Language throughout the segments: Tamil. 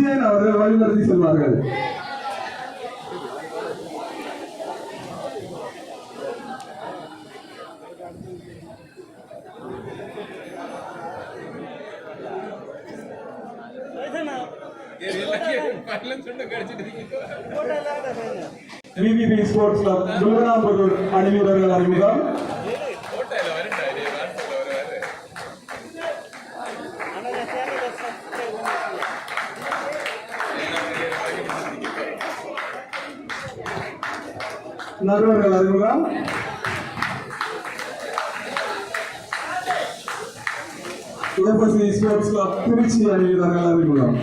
விஜயன் அவர்கள் வழிநடத்தி செல்வார்கள். விவிபி ஸ்போர்ட்ஸ் கிளப் குல்வனாம்புதூர் அணி வீரர்கள் அறிமுகம். நடுவர்கள் அறிமுகம். ஏபசி ஸ்போர்ட்ஸ் கிளப் திருச்சி அணி வீரர்கள் அறிமுகம்.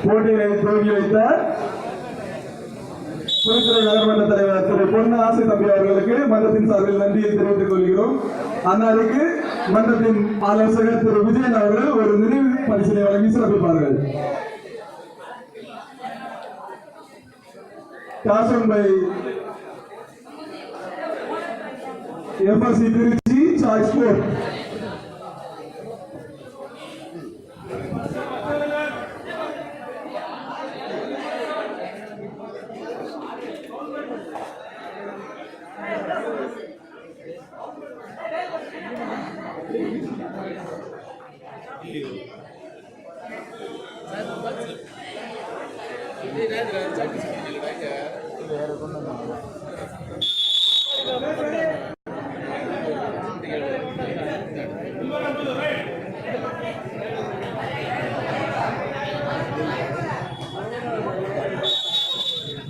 போட்டியை துவங்கி வைத்த புதுத்துறை நகர்மன்ற தலைவர் திரு பொன்னு ஆசை தம்பி அவர்களுக்கு மன்றத்தின் சார்பில் நன்றியை தெரிவித்துக் கொள்கிறோம். அன்னாருக்கு மன்றத்தின் ஆலோசகர் திரு விஜயன் அவர்கள் ஒரு நினைவு பரிசினை வழங்கி சிறப்பிப்பார்கள். காசன் by FSC Trichy choice sport.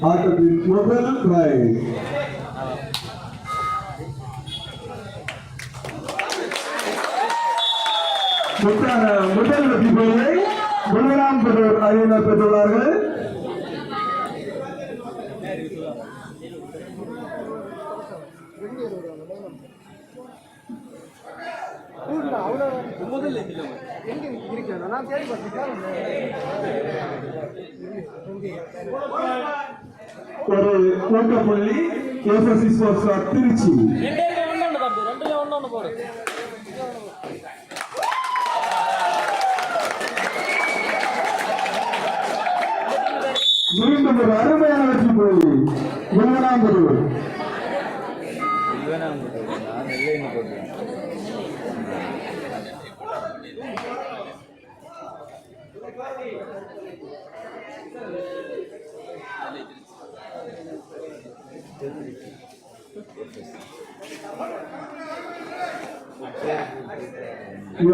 ஆட்டத்தின் முதல் பிரைஸ் முதல் வெற்றி பெறுவதை குல்வனாம்புதூர் அணியினர் பெற்றுள்ளார்கள். ஒரு ஊக்கப்புள்ளி ஏபசி ஸ்போர்ட்ஸ் கிளப் திருச்சி. மீண்டும் ஒரு அருமையான வெற்றி புள்ளி குல்வனாம்புதூர்.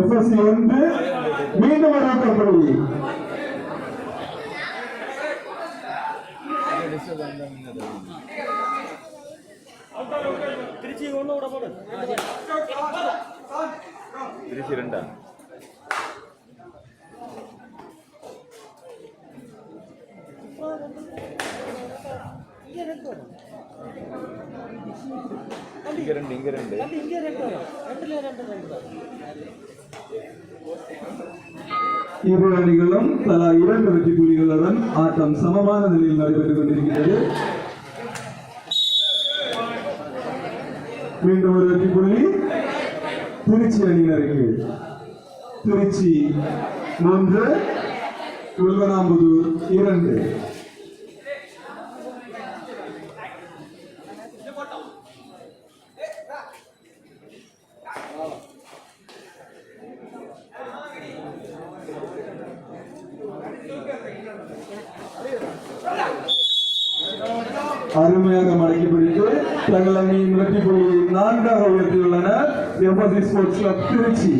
எஃப்எஸ்சி 1 மீண்டும் ஒரு ஊக்கப்புள்ளி. திருச்சி 1 விட போடு. திருச்சி 2 இரு அணிகளும் தலா 2 வெற்றி புள்ளிகளுடன் ஆட்டம் சமமான நிலையில் நடைபெற்றுக் கொண்டிருக்கிறது. மீண்டும் ஒரு வெற்றி புள்ளி திருச்சி அணியினருக்கு. திருச்சி 3 குல்வனாம்புதூர் 2. அருமையாக மடக்கி பிடித்து தங்கள் அணியின் வெற்றி புள்ளியை 4ஆக உயர்த்தியுள்ளனர் எஃப்எஸ்சி ஸ்போர்ட்ஸ் கிளப் திருச்சி.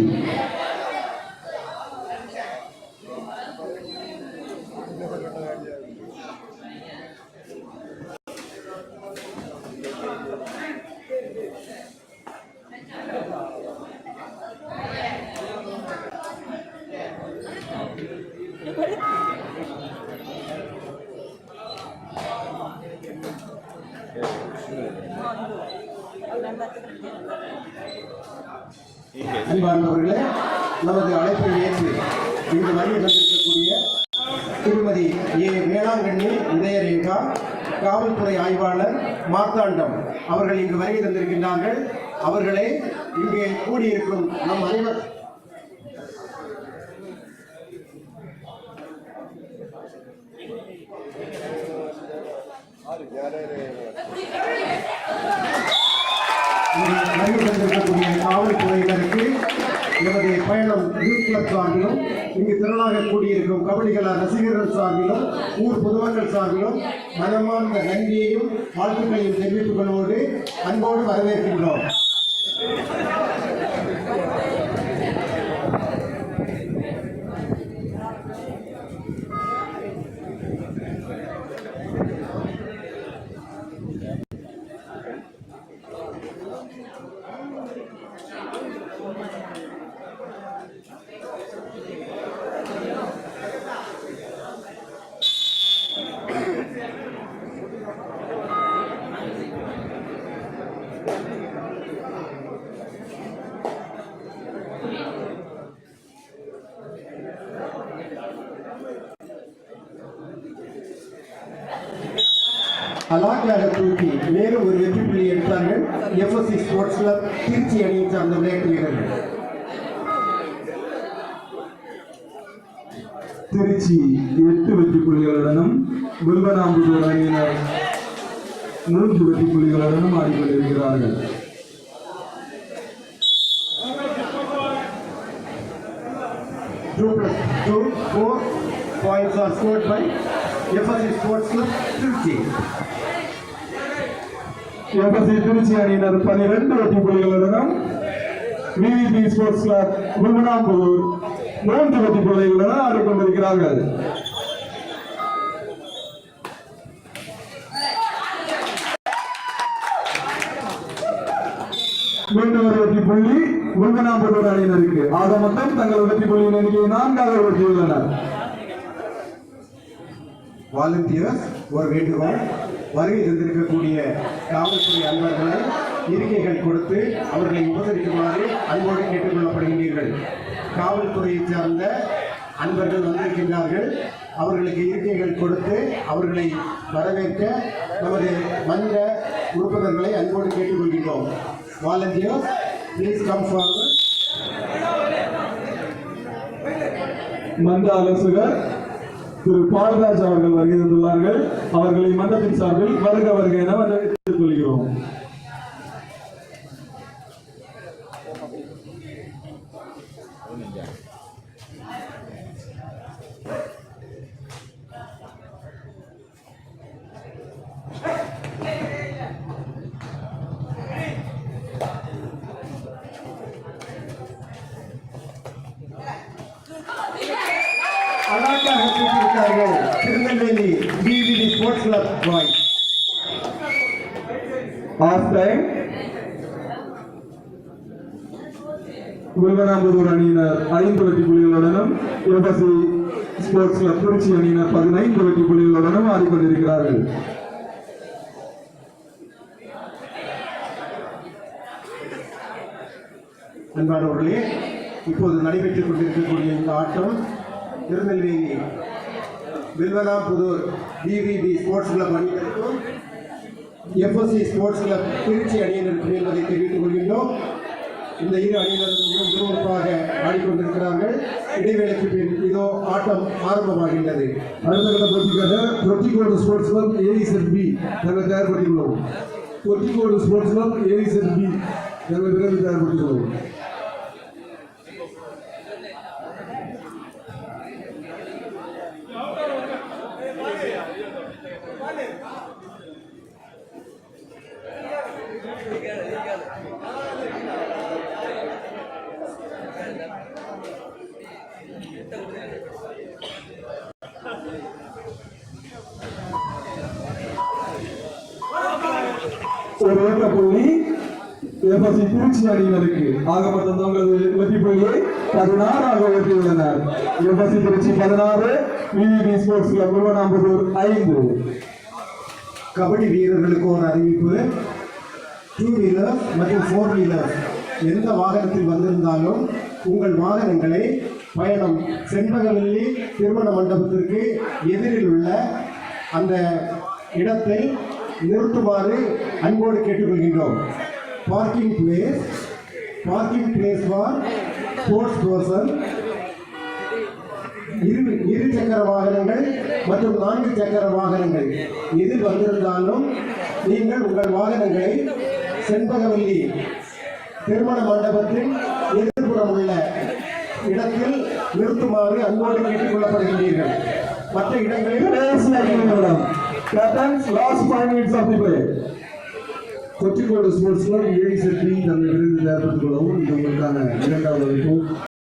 அன்பார்ந்தவர்களே, நமது அழைப்பை ஏற்று இங்கு வருகை தந்திருக்கக்கூடிய திருமதி ஏ வேளாங்கண்ணி உதயரேகா, காவல்துறை ஆய்வாளர் மார்த்தாண்டம் அவர்கள் இங்கு வருகை தந்திருக்கின்றார்கள். அவர்களை இங்கே கூடியிருக்கும் நம் அனைவர் இருக்கக்கூடிய காவல்துறையினருக்கு நமது பயணம் யூத் கிளப் சார்பிலும், இங்கு திரளாக கூடியிருக்கும் கபடிகள ரசிகர்கள் சார்பிலும், ஊர் பொதுமக்கள் சார்பிலும் மனமார்ந்த நன்றியையும் வாழ்த்துக்களையும் தெரிவித்துக் கொள்வோடு அன்போடு வரவேற்கின்றோம். அலாக்காக தூக்கி மேலும் ஒரு வெற்றி புள்ளி எடுத்தார்கள் எஃப்எஸ்சி ஸ்போர்ட்ஸ் கிளப் திருச்சி அணியை சார்ந்த விளையாட்டு வீரர்கள். திருச்சி 8 வெற்றி புள்ளிகளுடனும், வில்வனாம்புதூர் அணியினர் 3 வெற்றி புள்ளிகளுடனும் ஆடிக்கொண்டிருக்கிறார்கள். Four points are scored by FSC Sports Club Trichy. FSC Trichy அணியினர் 12 வெற்றி புள்ளிகளுடனும், விவிபி ஸ்போர்ட்ஸ் கிளப் வில்வனாம்புதூர் 3 வெற்றி புள்ளிகளுடன் ஆடிக்கொண்டிருக்கிறார்கள். மீண்டும் ஒரு வெற்றி புள்ளி வில்வனாம்புதூர் அணியினருக்கு. ஆக மொத்தம் தங்கள் வெற்றி புள்ளியின் எண்ணிக்கை 4ஆக வெற்றியுள்ளனர். வாலண்டியர்ஸ் ஒரு வேண்டுகோள், வருகை தந்திருக்கக்கூடிய காவல்துறை அன்பர்களை இருக்கைகள் கொடுத்து அவர்களை உபசரிக்குமாறு அன்போடு கேட்டுக்கொள்ளப்படுகின்றீர்கள். காவல்துறையை சார்ந்த அன்பர்கள் வந்திருக்கின்றார்கள். அவர்களுக்கு இருக்கைகள் கொடுத்து அவர்களை வரவேற்க நமது மன்ற உறுப்பினர்களை அன்போடு கேட்டுக்கொள்கின்றோம். Volunteers please come forward. மன்ற ஆலோசகர் திரு பால்ராஜ் அவர்கள் வருகை தந்துள்ளார்கள். அவர்களை மன்றத்தின் சார்பில் வருக வருக என வரவேற்றுக் கொள்கிறோம். அழகாக கூட்டியிருக்கார்கள் Tirunelveli VVP sports club boys. Half time Vilvanamputhur அணியினர் 5 வெற்றி புள்ளிகளுடனும், எஃப்எஸ்சி ஸ்போர்ட்ஸ் கிளப் திருச்சி அணியினர் 15 வெற்றி புள்ளிகளுடனும் ஆடிக்கொண்டிருக்கிறார்கள். அன்பானவர்களே, இப்போது நடைபெற்றுக் கொண்டிருக்கக்கூடிய இந்த ஆட்டம் Tirunelveli Vilvanamputhur VVP sports club அணியினருக்கும் எஃப்எஸ்சி ஸ்போர்ட்ஸ் கிளப் திருச்சி அணியினருக்கும் என்பதை தெரிவித்துக் கொள்கின்றோம். இந்த இரு அணியினரும் மிகவும் விறுவிறுப்பாக ஆடிக்கொண்டிருக்கிறார்கள். இடைவேளைக்கு பின் இதோ ஆட்டம் ஆரம்பமாகின்றது. அடுத்த கட்ட போட்டிக்காக பொட்டிக்கோடு ஸ்போர்ட்ஸ் கிளப் ஏஇசெட்பி நாங்கள் தயார்படுத்தியுள்ளோம். பொட்டிக்கோடு ஸ்போர்ட்ஸ் கிளப் ஏஇசெட்பி நாங்கள் விரைவில் தயார்படுத்தியுள்ளோம். ஒரு ஏற்ற புள்ளி எஃப்எஸ்சி திருச்சி அணியினருக்கு. ஆக மொத்தம் தங்களது வெற்றி புள்ளியை 16ஆக வெற்றியுள்ளனர். FSC Trichy 16, VVP sports club Vilvanamputhur 5. Kabaddi வீரர்களுக்கு ஒரு அறிவிப்பு. 2 வீலர் மற்றும் 4 வீலர் எந்த வாகனத்தில் வந்திருந்தாலும் உங்கள் வாகனங்களை பயணம் செண்பகவல்லி திருமண மண்டபத்திற்கு எதிரில் உள்ள அந்த இடத்தை நிறுத்துமாறு அன்போடு கேட்டுக்கொள்கின்றோம். Parking place for sports person, இரு சக்கர வாகனங்கள் மற்றும் 4 சக்கர வாகனங்கள் எதில் வந்திருந்தாலும் நீங்கள் உங்கள் வாகனங்களை செண்பகவல்லி திருமண மண்டபத்தின் எதிர்ப்புறம் உள்ள இடத்தில் நிறுத்துமாறு அன்போடு கேட்டுக் கொள்ளப்படுகின்றீர்கள். மற்ற இடங்களில் Captains, last 5 minutes of the play. Kozhikode sports club ஏடி செட்டி தன்னை விருது ஏற்படுத்திக் கொள்ளவும் இது உங்களுக்கான இரண்டாவது அறிவிப்பு.